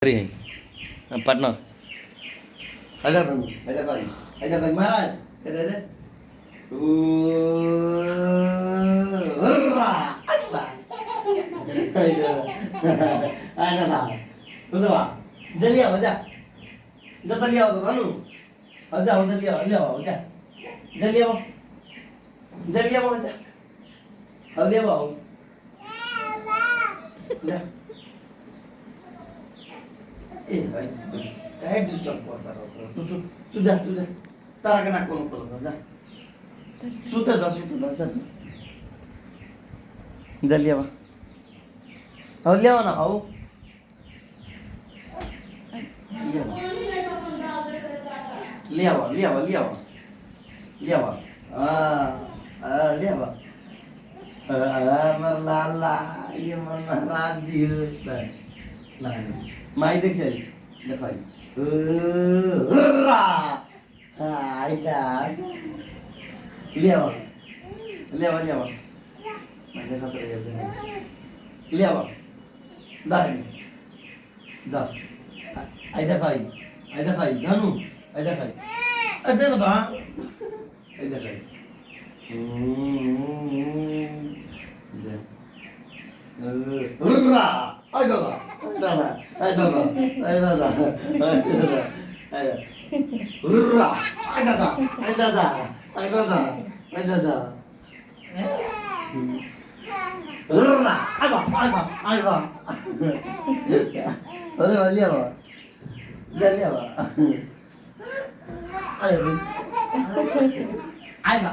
Sorry, partner. Ada kan? Ada kan? Ada kan Maharaj? Ada ada. Hurrah! Ada. Ada. Ada lah. Betul pak? Jadi apa aja? Dah tadi apa tu kamu? Aja, apa tadi apa? Lihat apa aja? Jadi apa? Jadi apa aja? Kau lihat apa? Dah. भाई काय disturb करता राहतो तू जा तारा का नाक कोण पडलं जा सुते जा जा जा लिया हो लिया ना हो लिया मर लाला ये मर महाराज जी नहीं माई देखाई हर्रा आइला लिया माझ्या खातर येते लिया दा आई देखाई जानू आई देखाई अदे ना बा आई देखाई हर्रा आई दादा Hurra! Ay dada! Hurra! Ay ba! Ode ba liya ba? Liya ba? Ay ba?